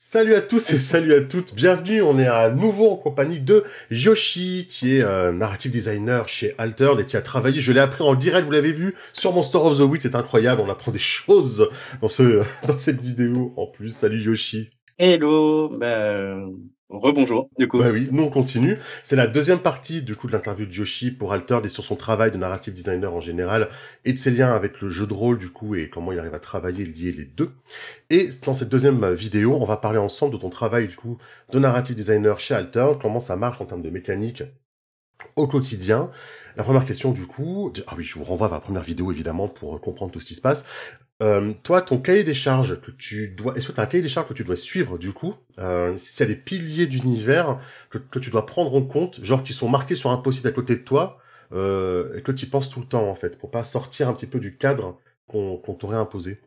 Salut à tous et salut à toutes, bienvenue, on est à nouveau en compagnie de Yoshi, qui est narrative designer chez Alter et qui a travaillé, je l'ai appris en direct, vous l'avez vu, sur Monster of the Week, c'est incroyable, on apprend des choses dans dans cette vidéo en plus. Salut Yoshi. Hello, rebonjour, du coup. Bah oui, nous on continue. C'est la deuxième partie du coup de l'interview de Yoshi pour Alter et sur son travail de narrative designer en général et de ses liens avec le jeu de rôle du coup et comment il arrive à travailler lier les deux. Et dans cette deuxième vidéo, on va parler ensemble de ton travail du coup de narrative designer chez Alter, comment ça marche en termes de mécanique au quotidien. La première question du coup, ah oui, je vous renvoie vers la première vidéo évidemment pour comprendre tout ce qui se passe. Toi, ton cahier des charges que tu dois, est-ce que tu as un cahier des charges que tu dois suivre du coup s'il y a des piliers d'univers que tu dois prendre en compte, genre qui sont marqués sur un post-it à côté de toi et que tu y penses tout le temps en fait, pour pas sortir un petit peu du cadre qu'on t'aurait imposé.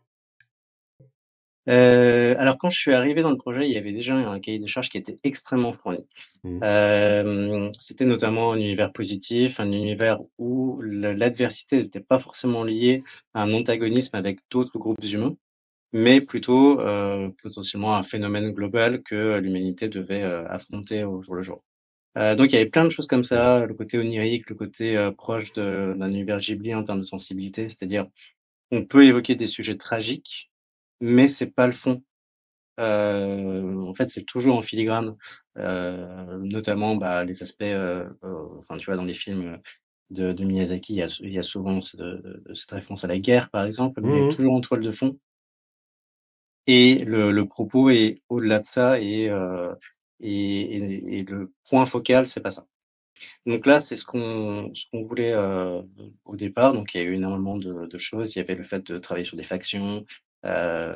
Alors quand je suis arrivé dans le projet, il y avait déjà un cahier des charges qui était extrêmement fourni. Mhm. C'était notamment un univers positif, un univers où l'adversité n'était pas forcément liée à un antagonisme avec d'autres groupes humains, mais plutôt potentiellement un phénomène global que l'humanité devait affronter au jour le jour. Donc il y avait plein de choses comme Mhm. ça, le côté onirique, le côté proche d'un univers Ghibli en termes de sensibilité, c'est-à-dire on peut évoquer des sujets tragiques, mais c'est pas le fond. En fait, c'est toujours en filigrane, notamment, les aspects, enfin, tu vois, dans les films, de Miyazaki, il y a souvent cette référence à la guerre, par exemple, mais Mhm. toujours en toile de fond et le propos est au-delà de ça et le point focal, c'est pas ça. Donc là, c'est ce qu'on voulait, au départ. Donc il y a eu énormément de choses. Il y avait le fait de travailler sur des factions, heu,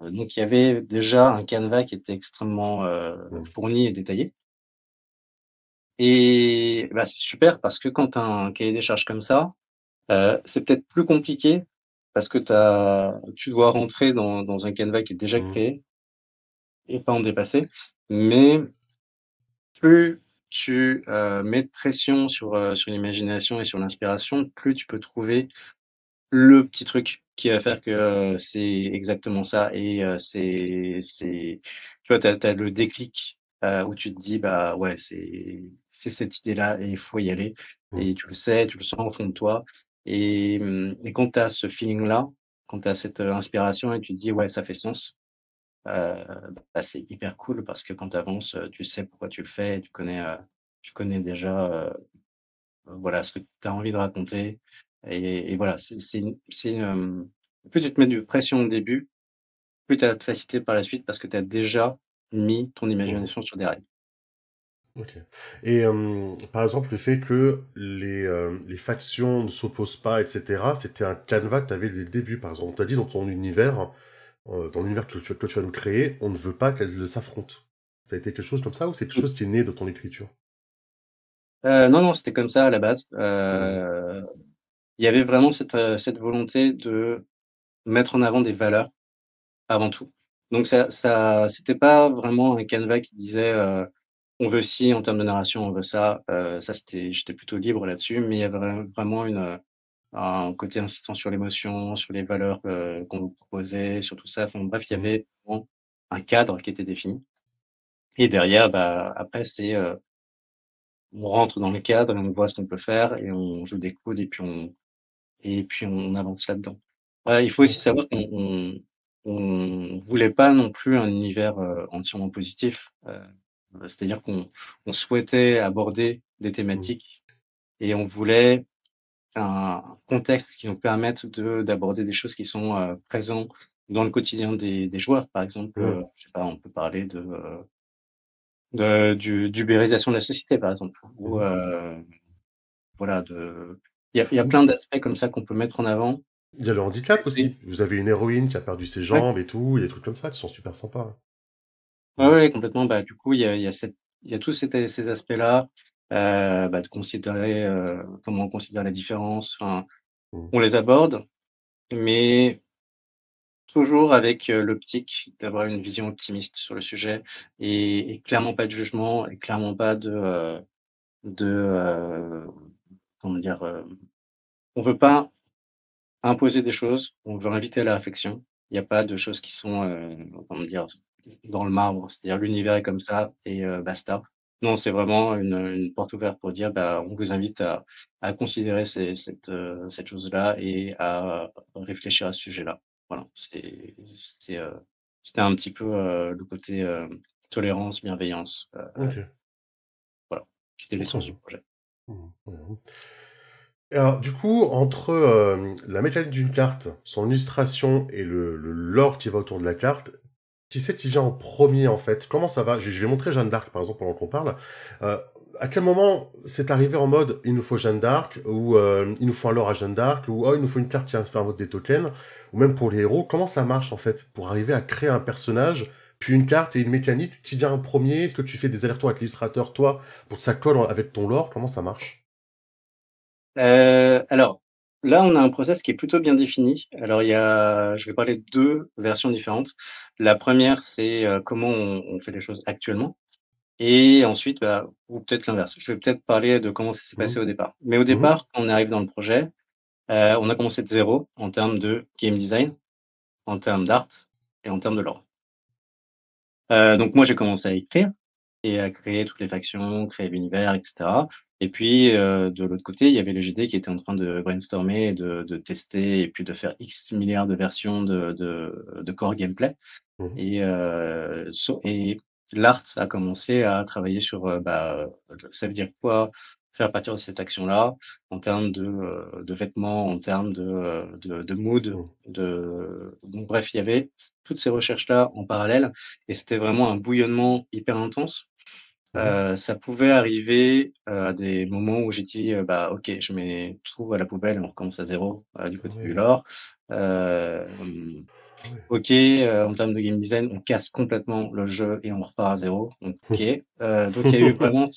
donc il y avait déjà un canevas qui était extrêmement, Mhm. fourni et détaillé et c'est super parce que quand tu as un cahier des charges comme ça, c'est peut-être plus compliqué parce que tu dois rentrer dans un canevas qui est déjà Mhm. créé et pas en dépasser. Mais plus tu, mets de pression sur l'imagination et sur l'inspiration, plus tu peux trouver le petit truc qui va faire que, c'est exactement ça et tu vois, tu as le déclic, où tu te dis: «Bah, ouais, c'est cette idée-là et il faut y aller» Mhm. et tu le sais, tu le sens au fond de toi et quand tu as ce feeling-là, quand tu as cette, inspiration et tu te dis: «Ouais, ça fait sens», c'est hyper cool parce que quand tu avances, tu sais pourquoi tu le fais, tu connais déjà, voilà ce que tu as envie de raconter et voilà, plus tu te mets de pression au début, plus tu as de facilité par la suite parce que tu as déjà mis ton Mhm. imagination sur des rails. Ok. Et par exemple, le fait que les factions ne s'opposent pas, etc., c'était un canevas que tu avais dès le début, par exemple. On t'a dit dans ton univers, dans l'univers que tu vas nous créer, on ne veut pas qu'elles s'affrontent. Ça a été quelque chose comme ça ou c'est quelque chose qui est né de ton écriture? Non, non, c'était comme ça à la base. Mhm. Il y avait vraiment cette volonté de mettre en avant des valeurs avant tout. Donc c'était pas vraiment un canevas qui disait, «On veut ci en termes de narration, on veut ça». Ça j'étais plutôt libre là-dessus, mais il y avait vraiment un côté insistant sur l'émotion, sur les valeurs, qu'on vous proposait, sur tout ça. Enfin bref, il y Mhm. avait vraiment un cadre qui était défini et derrière, après on rentre dans le cadre et on voit ce qu'on peut faire et on joue des coudes et puis on avance là-dedans. Ouais, il faut aussi Ok. savoir qu'on voulait pas non plus un univers, entièrement positif, c'est-à-dire qu'on souhaitait aborder des Mhm. thématiques et on voulait un contexte qui nous permette d'aborder des choses qui sont, présents dans le quotidien des joueurs. Par exemple, Mhm. je sais pas, on peut parler d'ubérisation de la société, par exemple, ou, Mhm. voilà, il y a plein d'aspects comme ça qu'on peut mettre en avant. Il y a le handicap Et aussi. Vous avez une héroïne qui a perdu ses ouais, jambes et tout, il y a des trucs comme ça qui sont super sympas. ouais, Mhm. ouais, complètement. Du coup, il y a tous ces aspects-là, de considérer, comment on considère la différence. Enfin, Mhm. on les aborde, mais toujours avec, l'optique d'avoir une vision optimiste sur le sujet et clairement pas de jugement et clairement pas comment dire? On veut pas imposer des choses, on veut inviter à la réflexion. Il y a pas de choses qui sont, comment dire? dans le marbre, c'est-à-dire l'univers est comme ça et basta. Non, c'est vraiment une porte ouverte pour dire, bah, on vous invite à considérer cette chose-là et à réfléchir à ce sujet-là. Voilà, c'était un petit peu, le côté, tolérance, bienveillance, OK. voilà, qui était Oh, très l'essence du bien. projet. Mmh. Mmh. Et alors, du coup, entre la mécanique d'une carte, son illustration et le lore qui va autour de la carte, qui c'est qui vient en premier en fait? Comment ça va? Je vais montrer Jeanne d'Arc par exemple pendant qu'on parle. Euh, à quel moment c'est arrivé en mode il nous faut Jeanne d'Arc ou il nous faut un lore à Jeanne d'Arc ou oh il nous faut une carte qui va faire un vote des tokens ou même pour les héros? Comment ça marche en fait pour arriver à créer un personnage puis une carte et une mécanique qui vient en premier? Est-ce que tu fais des allers-retours avec l'illustrateur toi pour que ça colle avec ton lore? Comment ça marche? Alors, là, on a un process qui est plutôt bien défini. Alors je vais parler de 2 versions différentes. La première, c'est, comment on fait les choses actuellement et ensuite, bah, ou peut-être l'inverse. Je vais peut-être parler de comment ça s'est passé Mhm. au départ. Mais au Mhm. départ, quand on arrive dans le projet, on a commencé de zéro en termes de game design, en termes d'art et en termes de lore. Donc moi, j'ai commencé à écrire et à créer toutes les factions, créer l'univers et cetera. Et puis, de l'autre côté, il y avait le GD qui était en train de brainstormer, de tester et puis de faire X milliards de versions de core gameplay Mhm. et l'art a commencé à travailler sur, bah, ça veut dire quoi? Faire partir de cette action-là en termes de vêtements, en termes de mood, Mhm. donc bref, il y avait toutes ces recherches-là en parallèle et c'était vraiment un bouillonnement hyper intense. Mhm. Ça pouvait arriver, à des moments où j'ai dit, «Bah, OK, je mets tout à la poubelle et on recommence à zéro, du Ah côté du ouais. lore». Hem, Ah ouais. OK, en termes de game design, on casse complètement le jeu et on repart à zéro. Donc OK. Donc il y a eu vraiment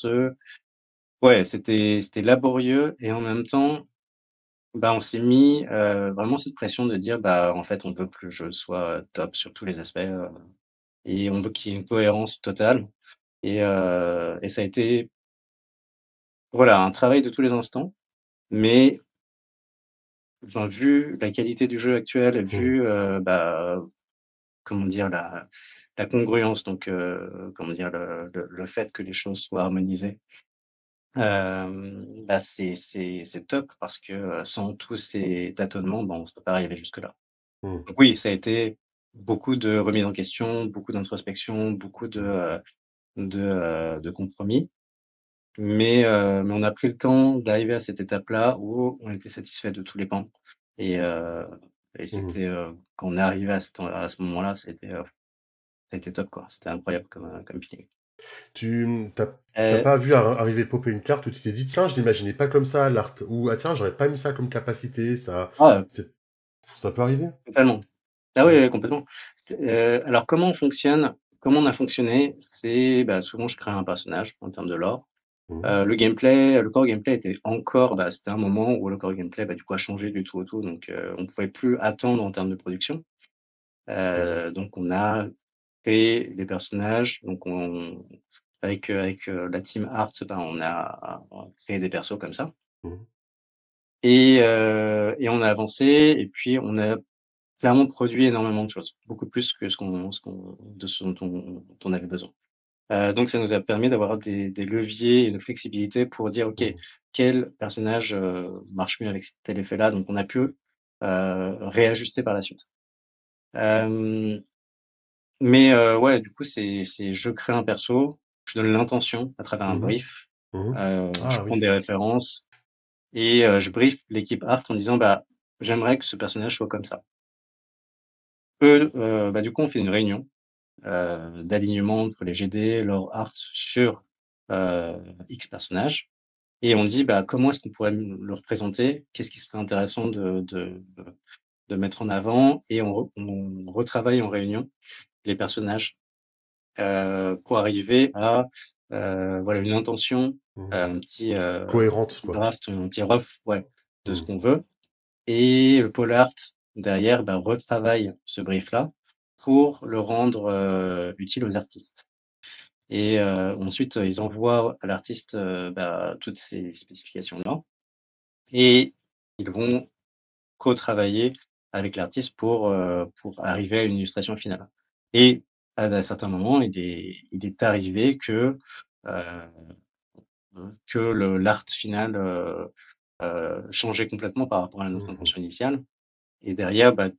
ouais, c'était laborieux et en même temps, bah, on s'est mis, vraiment cette pression de dire: «Bah, en fait, on veut que le jeu soit, top sur tous les aspects, et on veut qu'il y ait une cohérence totale». Et ça a été, voilà, un travail de tous les instants, mais enfin, vu la qualité du jeu actuel, Mhm. vu, bah, comment dire? La congruence, donc comment dire? Le fait que les choses soient harmonisées, bah, c'est top parce que, sans tous ces tâtonnements, bon, on serait pas arrivé jusque-là. Mhm. Donc oui, ça a été beaucoup de remise en question, beaucoup d'introspection, beaucoup de compromis. Mais on a pris le temps d'arriver à cette étape-là où on était satisfait de tous les pans et heu et Mhm. c'était, quand on est arrivé à ce moment-là, ça a été top, quoi. C'était incroyable comme feeling. T'as Heu, pas vu arriver popper une carte où tu t'es dit, tiens, je l'imaginais pas comme ça, l'art, ou, ah tiens, j'aurais pas mis ça comme capacité, ah, ça peut arriver? totalement. Ah oui, Mm. oui, complètement. Alors comment on fonctionne? Comment on a fonctionné? C'est, bah, souvent je crée un personnage en termes de lore. Mhm. Le core gameplay était encore, bah, c'était un moment où le core gameplay, bah, du coup a changé du tout au tout, donc on pouvait plus attendre en termes de production. Mhm. Donc on a créé les personnages, donc avec la team art, ben, on a créé des persos comme ça Mhm. et on a avancé et puis on a clairement produit énormément de choses, beaucoup plus que ce dont on avait besoin. Donc ça nous a permis d'avoir des leviers et une flexibilité pour dire: «OK, Mhm. quel personnage, marche mieux avec tel effet-là?» Donc on a pu, réajuster par la suite. Hem ouais, du coup, c'est je crée un perso, je donne l'intention à travers un Mhm. brief, Mhm. je Ah prends oui. des références et je brief l'équipe art en disant: «Bah, j'aimerais que ce personnage soit comme ça». Eux, bah, du coup, on fait une réunion, d'alignement entre les GD, leur art sur, heu, X personnage et on dit: «Bah, comment est-ce qu'on pourrait le représenter? Qu'est-ce qui serait intéressant de mettre en avant?» Et on retravaille en réunion les personnages pour arriver à, voilà, une intention, Mhm. un Cohérente, petit quoi. draft, un petit rough, ouais, de ce Mhm. qu'on veut et le pôle art derrière, bah, retravaille ce brief-là pour le rendre, utile aux artistes et ensuite, ils envoient à l'artiste, bah, toutes ces spécifications-là et ils vont co-travailler avec l'artiste pour arriver à une illustration finale et à certains moments, il est arrivé que le l'art final, changeait complètement par rapport à notre Mmh. intention initiale et derrière, bah,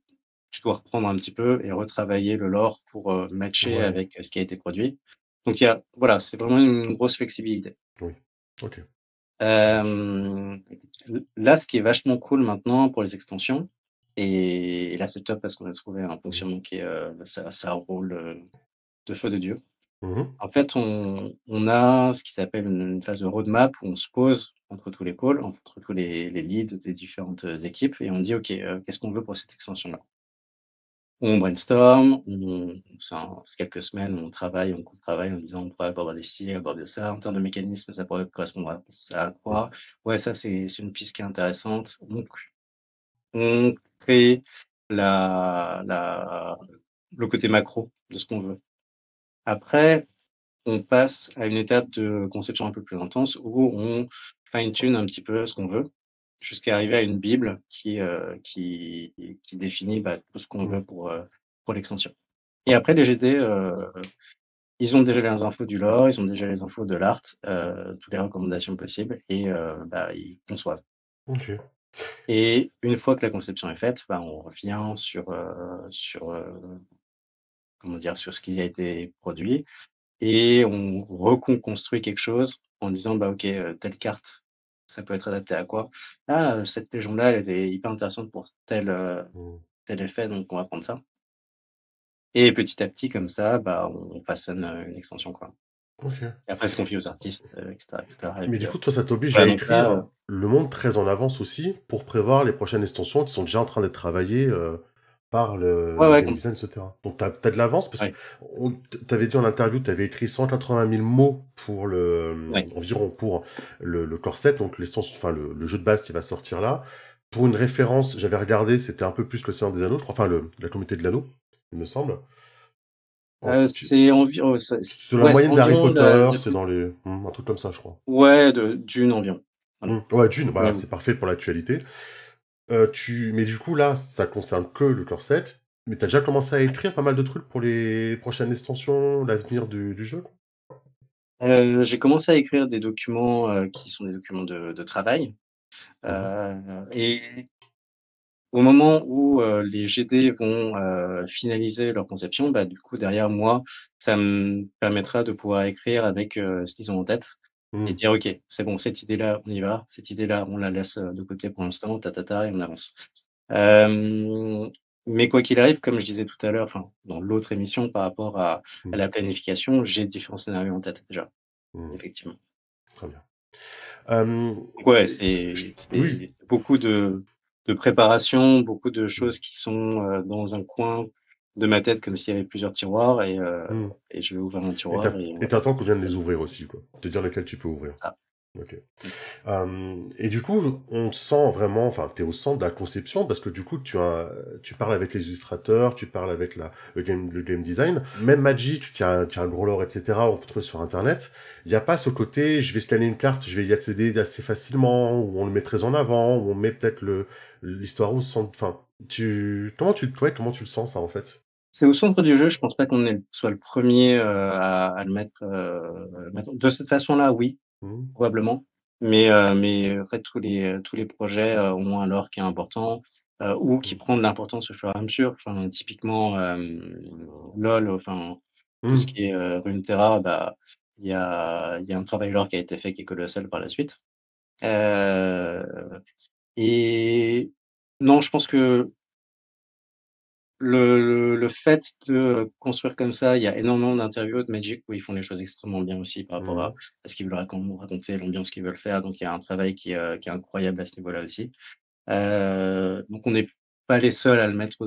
tu dois reprendre un petit peu et retravailler le lore pour, matcher Ouais, avec, ce qui a été produit. Donc il y a voilà, c'est vraiment une grosse flexibilité. oui. OK, ça marche. Hem, là, ce qui est vachement cool maintenant pour les extensions et là, c'est top parce qu'on a trouvé un Mmh. fonctionnement qui est, ça roule, de feu de Dieu. Mmh. En fait, on a ce qui s'appelle une phase de roadmap où on se pose entre tous les pôles, entre tous les leads des différentes, équipes et on dit: «OK, qu'est-ce qu'on veut pour cette extension-là?» On brainstorm, c'est quelques semaines où on travaille en disant: «On pourrait aborder ci, aborder ça. En termes de mécanisme, ça pourrait correspondre à ça, à Mmh. quoi? Ouais, ça, c'est une piste qui est intéressante». Donc on crée la le côté macro de ce qu'on veut. Après, on passe à une étape de conception un peu plus intense où on fine tune un petit peu ce qu'on veut, jusqu'à arriver à une bible qui définit, bah, tout ce qu'on Mmh. veut pour l'extension. Et après les GD, ils ont déjà les infos du lore, ils ont déjà les infos de l'art, toutes les recommandations possibles et bah, ils conçoivent. OK. Et une fois que la conception est faite, bah, on revient comment dire? Sur ce qui a été produit et on reconstruit quelque chose en disant: «Bah, OK, telle carte, ça peut être adapté à quoi? Ah, cette légende-là, elle était hyper intéressante pour Mmh. tel effet, donc on va prendre ça» et petit à petit comme ça, bah, on façonne, une extension, quoi OK. et après, c'est confié aux artistes, et cetera et Mais puis, du coup, toi, ça t'oblige à voilà donc là, écrire le monde très en avance aussi pour prévoir les prochaines extensions qui sont déjà en train d'être travaillées, par ouais, le ouais, game design et cetera. Donc tu as de l'avance parce que ouais, on tu avais dit en interview, tu avais écrit 180 000 mots pour ouais. environ pour le corset, donc l'extension, enfin le jeu de base qui va sortir là. Pour une référence, j'avais regardé, c'était un peu plus le Seigneur des Anneaux, je crois, enfin la communauté de l'Anneau, il me semble. C'est environ C'est la ouais, c'est moyenne d'Harry environ Potter, la c'est dans les, un truc comme ça, je crois. ouais, de Dune environ. Voilà. Ouais, Dune, voilà, Mais c'est parfait pour l'actualité. Mais du coup, là, ça concerne que le corset. Mais t'as déjà commencé à écrire pas mal de trucs pour les prochaines extensions, l'avenir du jeu? j'ai commencé à écrire des documents, qui sont des documents de travail, Mhm. et au moment où, les GD vont, finaliser leur conception, bah, du coup derrière moi, ça me permettra de pouvoir écrire avec, ce qu'ils ont en tête et Mhm. dire: «OK, c'est bon, cette idée-là, on y va. Cette idée-là, on la laisse, de côté pour l'instant, ta et on avance». Hem, mais quoi qu'il arrive, comme je disais tout à l'heure, enfin, dans l'autre émission par rapport à Mhm. la planification, j'ai différents scénarios en tête déjà, Mhm. effectivement. Très bien. Euh, Donc ouais, oui. c'est beaucoup de préparation, beaucoup de Mhm. choses qui sont, dans un coin de ma tête comme s'il y avait plusieurs tiroirs Mhm. et je vais ouvrir un Et tiroir et on va t'attends qu'on tout vienne les faire. ouvrir aussi, quoi. Te dire lequel tu peux ouvrir. Ça. Ok. Mmh. Et du coup, on te sent vraiment, enfin, t'es au centre de la conception parce que du coup, tu parles avec les illustrateurs, tu parles avec le game design. Même Magic, tu as un gros lore, etc. On peut trouver sur Internet. Il n'y a pas ce côté, je vais scanner une carte, je vais y accéder assez facilement, ou on le met très en avant, ou on met peut-être l'histoire au centre. Enfin, comment tu le sens ça en fait? C'est au centre du jeu, je pense pas qu'on soit le premier à le mettre de cette façon-là, oui, Mhm. probablement, mais en fait tous les projets, ont un lore qui est important, ou qui prend de l'importance au fur et à mesure. Enfin, typiquement, LOL, enfin, tout ce Mhm. qui est, Runeterra, bah, il y a un travail lore qui a été fait qui est colossal par la suite. Heu et non, je pense que le fait de construire comme ça, il y a énormément d'interviews de Magic où ils font les choses extrêmement bien aussi par rapport Mhm. à ce qu'ils veulent raconter, l'ambiance qu'ils veulent faire. Donc il y a un travail qui est incroyable à ce niveau-là aussi. Donc on n'est pas les seuls à le mettre,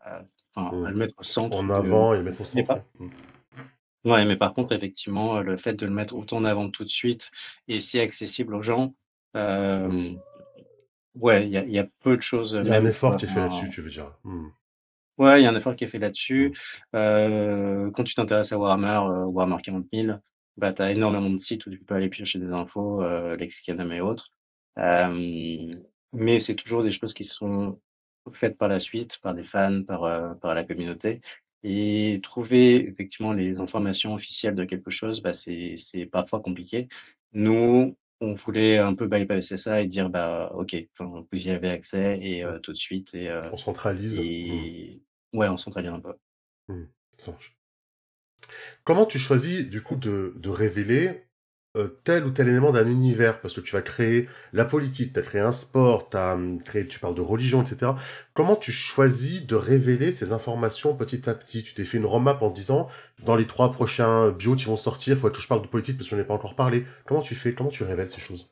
à à Mhm. le mettre au centre En de avant et mettre au mais centre. pas ouais, mais par contre effectivement, le fait de le mettre autant en avant tout de suite et si accessible aux gens, Mhm. hem, ouais, il y a peu de choses, Il y a un même, tu effort vois? qui est fait là-dessus, Enfin tu veux dire. Mhm. ouais, il y a un effort qui est fait là-dessus. Mhm. Quand tu t'intéresses à Warhammer, Warhammer 40 000, bah, tu as énormément de sites où tu peux aller piocher des infos, Lexicanum et autres. Hem, mais c'est toujours des choses qui sont faites par la suite, par des fans, par la communauté Et trouver effectivement les informations officielles de quelque chose, bah, c'est parfois compliqué. Nous, on voulait un peu bypasser ça et dire: «Bah, OK, enfin, vous y avez accès et Mmh. tout de suite» On centralise. Mmh. et ouais, on centralise un peu. Mmh. Ça marche. Comment tu choisis, du coup, de révéler tel ou tel élément d'un univers? Parce que tu vas créer la politique, tu as créé un sport, créé, tu parles de religion, etc. Comment tu choisis de révéler ces informations petit à petit? Tu t'es fait une roadmap en disant, dans les 3 prochains bios qui vont sortir, il faudrait que je parle de politique parce que je n'en ai pas encore parlé. Comment tu fais? Comment tu révèles ces choses?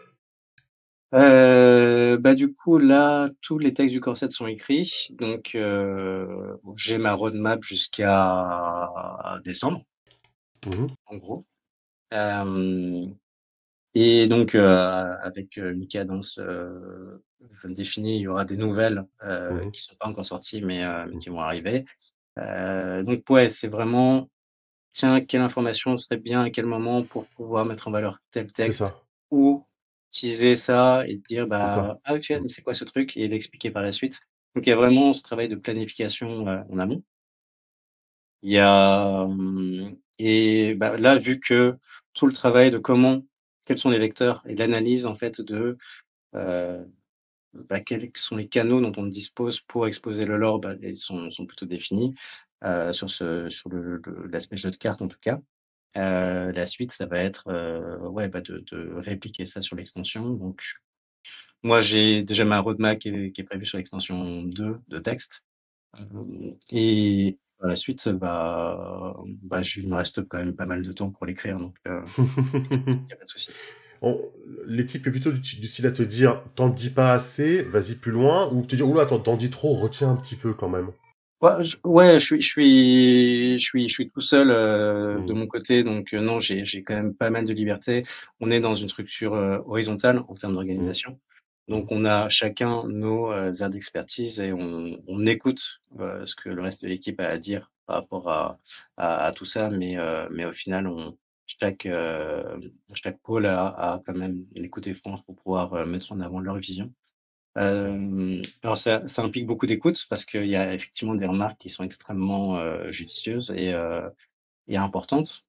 Bah, du coup, là, tous les textes du corset sont écrits, donc j'ai ma roadmap jusqu'à décembre, Mhm, en gros. Hem Et donc, avec, une cadence, définie, il y aura des nouvelles, mhm, qui sont pas encore sorties, mais mhm. qui vont arriver. Donc ouais, c'est vraiment: «Tiens, quelle information serait bien à quel moment pour pouvoir mettre en valeur tel C'est texte?» ça, ou teaser ça et dire: c'est ça. «Bah, ah OK, Mm. mais c'est quoi ce truc?» et l'expliquer par la suite. Donc il y a vraiment ce travail de planification, en amont. Il y a, et bah, là, vu que tout le travail de quels sont les vecteurs et l'analyse en fait de, heu, bah, quels sont les canaux dont on dispose pour exposer le lore, bah, ils sont plutôt définis, sur l'aspect jeu de cartes en tout cas. La suite, ça va être, ouais, bah, de répliquer ça sur l'extension. Donc moi, j'ai déjà ma roadmap qui est prévue sur l'extension 2 de texte. Et par la suite, bah, il me reste quand même pas mal de temps pour l'écrire, donc il y a pas de souci. On- les types est plutôt du style à te dire, t'en dis pas assez, vas-y plus loin, ou te dire, oula, t'en dis trop, retiens un petit peu quand même. Ouais, je suis tout seul, de Mm, mon côté, donc non, j'ai quand même pas mal de liberté. On est dans une structure, horizontale en termes mm, d'organisation, mm, donc on a chacun nos, aires d'expertise et on écoute, ce que le reste de l'équipe a à dire par rapport à tout ça, mais au final, chaque pôle a quand même l'écoute et franche pour pouvoir, mettre en avant leur vision. Alors ça implique beaucoup d'écoute parce qu'il y a effectivement des remarques qui sont extrêmement, judicieuses et importantes.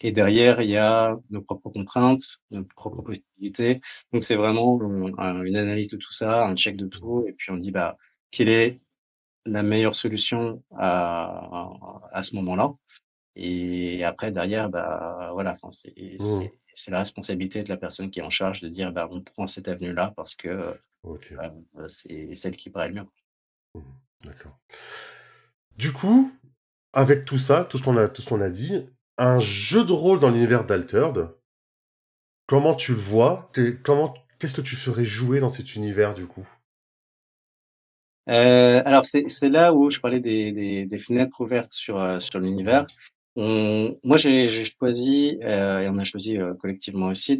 Et derrière, il y a nos propres contraintes, nos propres mm, possibilités. Donc c'est vraiment, une analyse de tout ça, un check de mm, tout et puis on dit: «Bah, quelle est la meilleure solution à ce moment-là?» Et après derrière, bah, voilà, enfin mm. c'est la responsabilité de la personne qui est en charge de dire: «Bah, on prend cette avenue-là parce que, Ok. c'est celle qui paraît le mieux». Mm. D'accord. Du coup, avec tout ça, tout ce qu'on a dit, un jeu de rôle dans l'univers d'Altered, comment tu le vois? Qu'est-ce que tu ferais jouer dans cet univers, du coup? Alors c'est là où je parlais des fenêtres ouvertes sur l'univers. Moi j'ai choisi, et on a choisi, collectivement aussi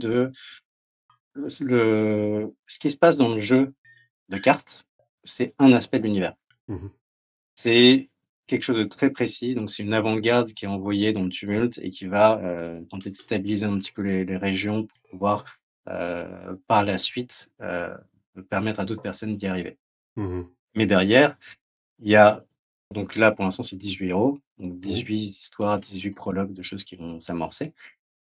ce qui se passe dans le jeu de cartes, c'est un aspect de l'univers. Mhm, C'est quelque chose de très précis, donc c'est une avant-garde qui est envoyée dans le tumulte et qui va, tenter de stabiliser un petit peu les régions pour pouvoir, par la suite, permettre à d'autres personnes d'y arriver. mhm, Mais derrière, il y a donc là, pour l'instant, c'est 18 héros, donc oui, 18 histoires, 18 prologues de choses qui vont s'amorcer.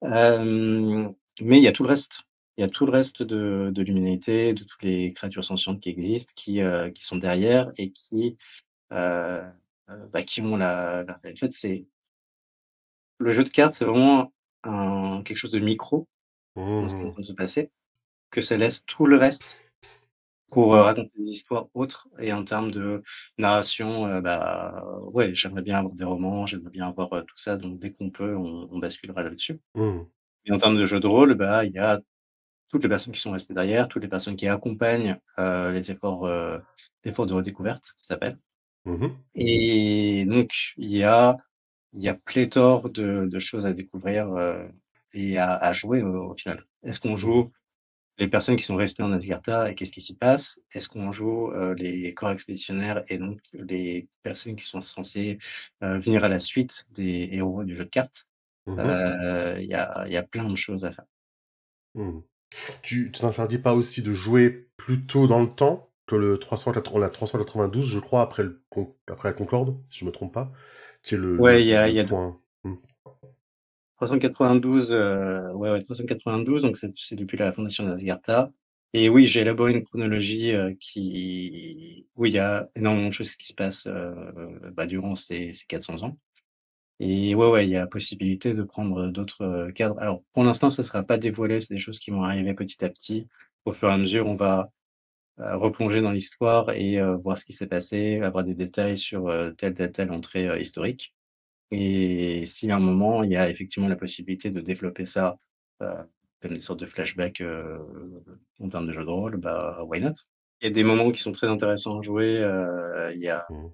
Mais il y a tout le reste. Il y a tout le reste de l'humanité, de toutes les créatures sentientes qui existent, qui sont derrière et heu bah, qui ont en fait, c'est le jeu de cartes, c'est vraiment quelque chose de micro dans ce qui est en mhm, train de se passer, que ça laisse tout le reste pour, raconter des histoires autres et en termes de narration, bah, ouais, j'aimerais bien avoir des romans, j'aimerais bien avoir, tout ça, donc dès qu'on peut, on basculera là-dessus. mhm, Et en termes de jeu de rôle, bah, il y a toutes les personnes qui sont restées derrière, toutes les personnes qui accompagnent, les efforts de redécouverte, ça s'appelle. mhm, Et donc il y a pléthore de choses à découvrir, et à jouer au final. Est-ce qu'on mhm, joue les personnes qui sont restées en Asgartha et qu'est-ce qui s'y passe? Est-ce qu'on joue, les corps expéditionnaires et donc les personnes qui sont censées, venir à la suite des héros du jeu de cartes? mhm, Il y a plein de choses à faire. mhm. Tu t'interdis pas aussi de jouer plus tôt dans le temps que le 380 la 392, je crois, après la Concorde, si je me trompe pas. qui est Ouais, il le y a point. 392, ouais, 392, donc c'est depuis la fondation d'Asgartha. Et oui, j'ai élaboré une chronologie où il y a énormément de choses qui se passent bah, durant ces 400 ans. Et ouais, ouais, il y a possibilité de prendre d'autres cadres. Alors, pour l'instant, ça ne sera pas dévoilé, c'est des choses qui vont arriver petit à petit. Au fur et à mesure, on va replonger dans l'histoire et voir ce qui s'est passé, avoir des détails sur telle entrée historique. Et si à un moment, il y a effectivement la possibilité de développer ça, heu, comme des sortes de flashbacks, en termes de jeu de rôle, bah, why not? Il y a des moments qui sont très intéressants à jouer, il y a Mmh.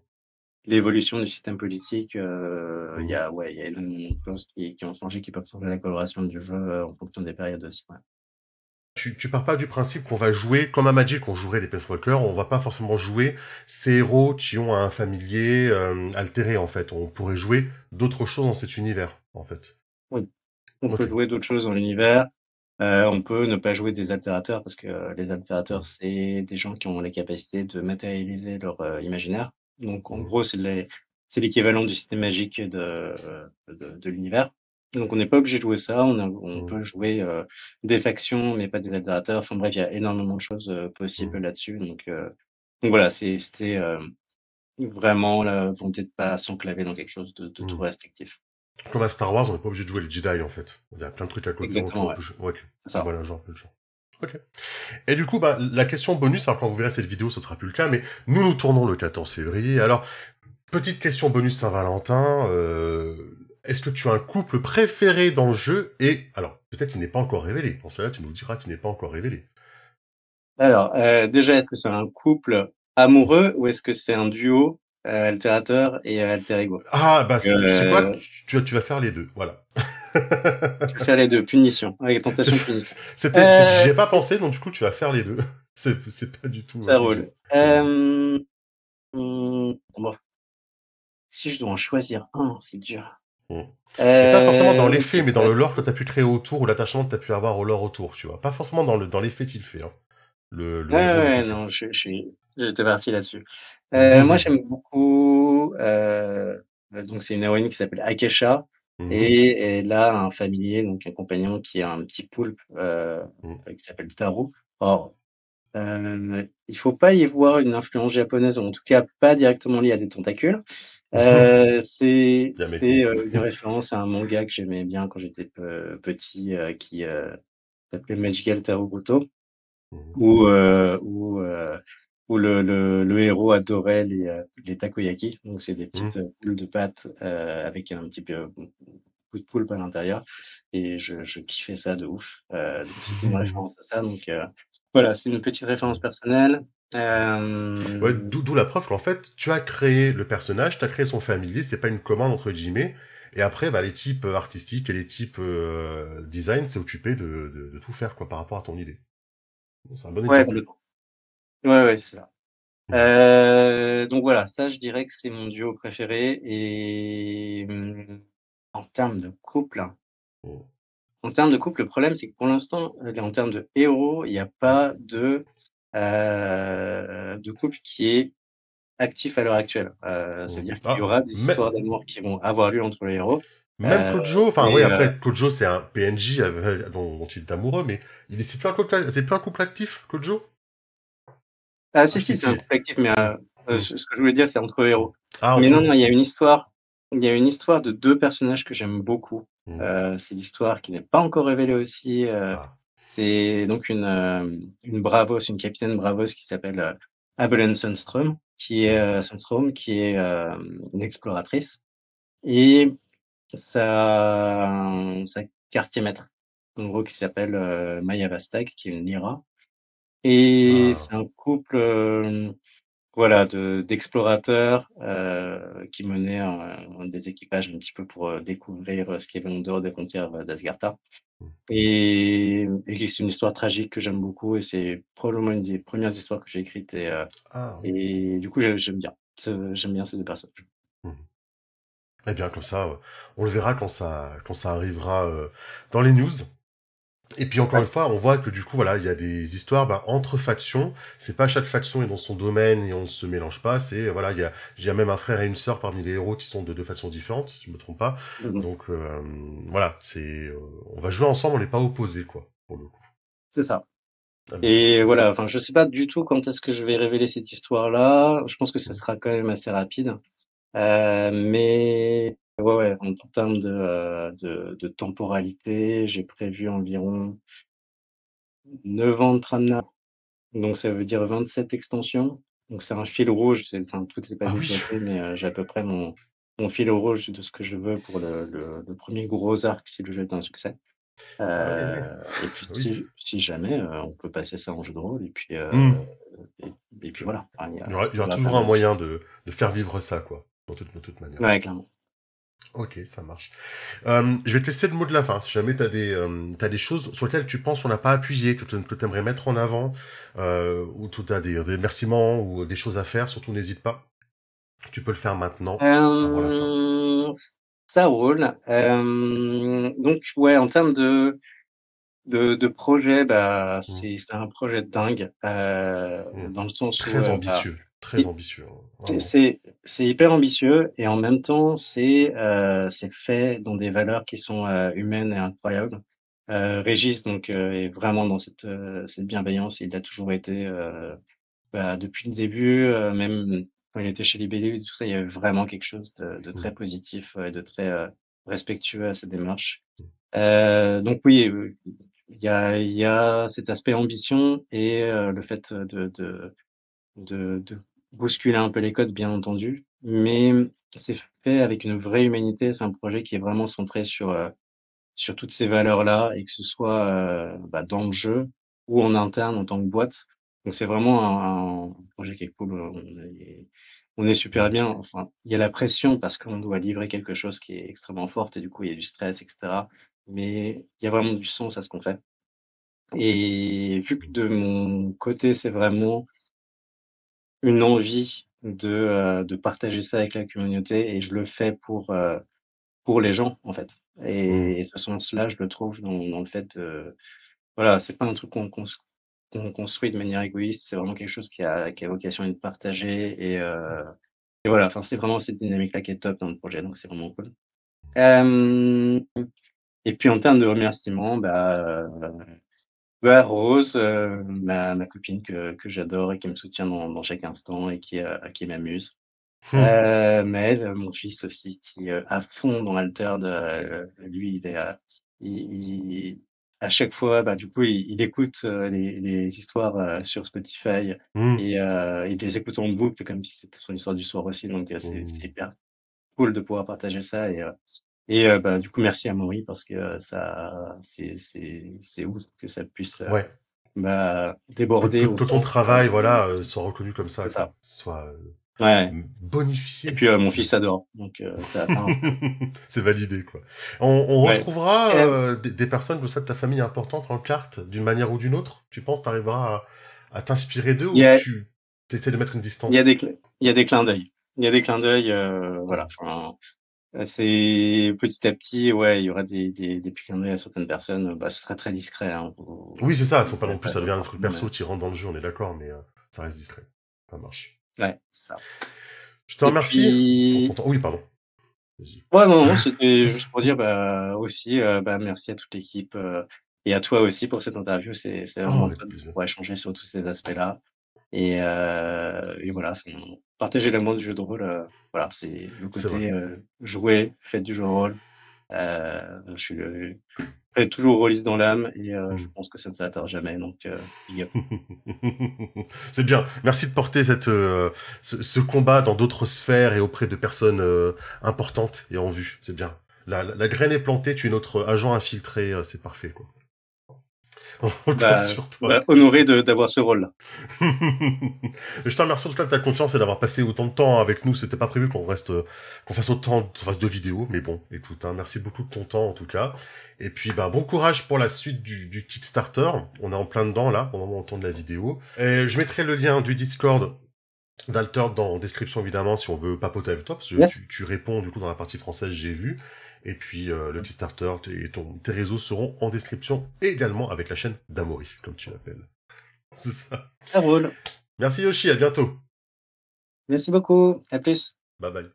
l'évolution du système politique, Mmh. il y a énormément de choses qui ont changé, qui peuvent changer la coloration du jeu, en fonction des périodes aussi, ouais. Tu pars pas du principe qu'on va jouer comme à Magic, on jouerait les Planeswalkers, on va pas forcément jouer ces héros qui ont un familier altéré en fait. On pourrait jouer d'autres choses dans cet univers en fait. Oui, on Ok. peut jouer d'autres choses dans l'univers, on peut ne pas jouer des altérateurs parce que les altérateurs, Mmh. c'est des gens qui ont la capacité de matérialiser leur, imaginaire. Donc en Mmh. gros, c'est l'équivalent du système magique de l'univers. Donc on n'est pas obligé de jouer ça, on Mmh. peut jouer, des factions, mais pas des altérateurs. Enfin bref, il y a énormément de choses, possibles Mmh. là-dessus. Donc voilà, c'était, vraiment la volonté de pas s'enclaver dans quelque chose de Mmh. trop restrictif. Comme à Star Wars, on n'est pas obligé de jouer les Jedi en fait. Il y a plein de trucs à côté, Exactement, ouais, Ok. c'est ça. Voilà, genre, le genre. Ok. Et du coup, bah, la question bonus, alors quand vous verrez cette vidéo, ce sera plus le cas, mais nous tournons le 14 février. Alors, petite question bonus Saint-Valentin, est-ce que tu as un couple préféré dans le jeu? Et, alors, peut-être qu'il n'est pas encore révélé. Pour cela, tu nous diras qu'il n'est pas encore révélé. Alors, déjà, est-ce que c'est un couple amoureux ou est-ce que c'est un duo, altérateur et alter ego? Ah, bah, tu sais quoi? Heu, Tu vas faire les deux, voilà. je vais faire les 2, punition, ouais, tentation, punition. J'y Heu, ai pas pensé, donc du coup, tu vas faire les deux. C'est pas du tout Ça piégé. roule. Vas-y. Bon, si je dois en choisir un, c'est dur. Mm. Et pas forcément dans les faits, OK, mais dans le lore que t'as pu créer autour ou l'attachement que t'as pu avoir au lore autour, tu vois. Pas forcément dans les faits qu'il fait, hein. ouais, Le héros, le ouais, couple. non, j'étais parti là-dessus. Moi, j'aime beaucoup, donc c'est une héroïne qui s'appelle Akesha Mhm. et elle a un familier, donc un compagnon qui est un petit poulpe, Mhm. qui s'appelle Taro. Or, il faut pas y voir une influence japonaise, ou en tout cas pas directement liée à des tentacules. Bien métis. Une référence à un manga que j'aimais bien quand j'étais petit, qui, s'appelait Magical Tarugoto, Mhm. où, où le héros adorait les takoyaki. Donc c'est des Mhm. petites, boules de pâte, avec un petit peu beaucoup de poulpe à l'intérieur et je kiffais ça de ouf. Donc c'était une référence à ça, voilà, c'est une petite référence personnelle. Ouais, Hem, d'où la preuve qu'en fait, tu as créé le personnage, tu as créé son familier, c'est pas une commande entre guillemets. Et après, bah, l'équipe artistique et l'équipe design s'est occupée de tout faire, quoi, par rapport à ton idée. Bon, c'est un bon ouais, exemple. complètement. Ouais, ouais, c'est ça. Mhm. Donc voilà, ça, je dirais que c'est mon duo préféré et en termes de couple Mhm. le problème, c'est que pour l'instant, en termes de héros, il y a pas de couple qui est actif à l'heure actuelle. Ça veut Mhm. dire qu'il y Ah, aura des histoires d'amour qui vont avoir lieu entre les héros, même heu, Kojo, enfin oui, mais après Kojo c'est un PNJ dont il est amoureux, mais c'est plus un couple, c'est plus un couple actif, Kojo? ah Ah si, si, c'est un si. couple actif, mais Hmm, hmm. ce que je voulais dire, c'est entre héros. Ah, Mais entre non, non, héros, ok. il y a une histoire de 2 personnages que j'aime beaucoup. Hmm. C'est l'histoire qui n'est pas encore révélée aussi, Ah. c'est donc une Bravos, une capitaine Bravos qui s'appelle, Abelane Hmm. Sundström, qui est, une exploratrice et sa quartier maître, en gros, qui s'appelle, Maya Vastag, qui est une Lyra et Ah. c'est un couple, voilà, d'explorateurs, qui menaient des équipages un petit peu pour, découvrir, ce qu'il y avait en dehors des frontières, d'Asgartha Hmm. et c'est une histoire tragique que j'aime beaucoup et c'est probablement une des premières histoires que j'ai écrites Ah oui. et du coup, j'aime bien ces 2 personnages. Hmm. Eh bien, comme ça, on le verra quand ça arrivera dans les news. Et puis encore une fois, on voit que du coup, voilà, il y a des histoires entre factions. C'est pas chaque faction est dans son domaine et on ne se mélange pas. C'est voilà, il y a même un frère et une sœur parmi les héros qui sont de deux factions différentes, si je me trompe pas. Mhm. Donc voilà, on va jouer ensemble, on n'est pas opposés quoi, pour le coup. C'est ça. Ah, mais c'est Et trop voilà, enfin, je sais pas du tout quand est-ce que je vais révéler cette histoire-là. Je pense que ça cool. sera quand même assez rapide. Mais ouais, en termes de temporalité, j'ai prévu environ 9 ans de tramna. Donc ça veut dire 27 extensions. Donc c'est un fil rouge, enfin, tout n'est pas Ah oui, développé, mais j'ai à peu près mon fil rouge de ce que je veux pour le premier gros arc si le jeu est un succès. ah oui, oui, Et puis oui. si jamais, on peut passer ça en jeu de rôle Hmm. et puis voilà. Enfin, Il y il y aura aura pas toujours un mal de moyen choses. de faire vivre ça quoi, de toute manière. Ouais, clairement. Ok, ça marche. Je vais te laisser le mot de la fin. Si jamais t'as des choses sur lesquelles tu penses qu'on n'a pas appuyé, que t'aimerais mettre en avant, ou t'as des remerciements ou des choses à faire, surtout n'hésite pas. Tu peux le faire maintenant, avant la fin. Hem, Ça roule. Donc ouais, en termes de projet, bah, Mm. c'est un projet de dingue, Mm. dans le sens où, bah, Très i ambitieux, hein, c'est vraiment. c'est c'est hyper ambitieux et en même temps, c'est fait dans des valeurs qui sont, humaines et incroyables. Régis donc, est vraiment dans cette bienveillance. Il l'a toujours été, bah, depuis le début, même quand il était chez Libellule et tout ça, il y avait vraiment quelque chose de Mm. très positif, et de très, respectueux à cette démarche. Mm. Donc oui, il y a cet aspect ambition et le fait de bousculer un peu les codes, bien entendu, mais c'est fait avec une vraie humanité. C'est un projet qui est vraiment centré sur toutes ces valeurs-là et que ce soit, bah, dans le jeu ou en interne en tant que boîte. Donc c'est vraiment un projet qui est cool, on est super Mm. bien. Enfin, il y a la pression parce qu'on doit livrer quelque chose qui est extrêmement forte et du coup, il y a du stress et cetera. Mais il y a vraiment du sens à ce qu'on fait et vu que de mon côté, c'est vraiment une envie de partager ça avec la communauté et je le fais pour les gens, en fait Mm. et ce sens-là, je le trouve dans le fait de voilà, c'est pas un truc qu'on construit de manière égoïste, c'est vraiment quelque chose qui a vocation à être partagé et voilà, enfin, c'est vraiment cette dynamique-là qui est top dans le projet, donc c'est vraiment cool. Hem Et puis en termes de remerciements, bah, Rose, ma copine que j'adore et qui me soutient dans chaque instant et qui m'amuse. Maël, mon fils aussi qui est à fond dans l'Alterd, lui il est, il à chaque fois, bah, du coup il écoute, les histoires, sur Spotify Mm. et il les écoute en boucle comme si c'était son histoire du soir aussi donc c'est Mm. hyper cool de pouvoir partager ça bah, du coup merci à Maury parce que, ça c'est ouf que ça puisse, Ouais. bah, déborder Que ton autant, travail, voilà, soit reconnu comme ça, c'est ça. quoi. Soit Ouais et bonifié. puis, mon fils adore donc tu un C'est validé, quoi. On ouais. retrouvera Hem, des personnes comme ça de ta famille importante en carte, d'une manière ou d'une autre? Tu penses t'arriveras à t'inspirer d'eux il y ou a tu essaies de mettre une il y a des distance? cl il y a des clins d'œil. Il y a des clins d'œil, voilà, Mm. enfin, c'est petit à petit, ouais, il y aura des petits clins d'œil à certaines personnes, bah, ce sera très discret, hein, Oui, c'est ça, il il faut pas y a non plus, pas ça devient un truc forcément mais perso, tu rentres dans le jeu, on est d'accord, mais ça reste discret. Ça marche. ouais, c'est ça Je te et remercie pour ton puis temps. Oui, pardon. Vas-y. ouais, non, non, c'était juste pour dire, bah, aussi, bah, merci à toute l'équipe, et à toi aussi pour cette interview. C'est Oh, vraiment avec top de plaisir. pouvoir échanger sur tous ces aspects-là et voilà, enfin, partager l'amour du jeu de rôle, voilà, c'est le C'est vrai. côté, jouer, faites du jeu de rôle. Je suis toujours rôliste dans l'âme et je Mm. pense que ça ne s'arrêtera jamais donc big up. C'est bien. Merci de porter ce combat dans d'autres sphères et auprès de personnes importantes et en vue. C'est bien. La graine est plantée, tu es notre agent infiltré, c'est parfait, quoi. On compte sur toi. Honoré de d'avoir ce rôle-là. Je te remercie en tout cas de ta confiance et d'avoir passé autant de temps avec nous. C'était pas prévu qu'on fasse qu'on fasse de vidéos, mais bon, écoute, hein, merci beaucoup de ton temps en tout cas. Et puis, bah, bon courage pour la suite du Kickstarter. On est en plein dedans là, au moment où on tourne la vidéo. Et je mettrai le lien du Discord d'Alter dans la description évidemment si on veut papoter avec toi parce que Yes. tu réponds du coup dans la partie française j'ai vu Et puis, le Kickstarter et tes réseaux seront en description, et également avec la chaîne d'Amaury, comme tu l'appelles. C'est ça. Ça roule. Merci Yoshi, à bientôt. Merci beaucoup. À plus. Bye bye.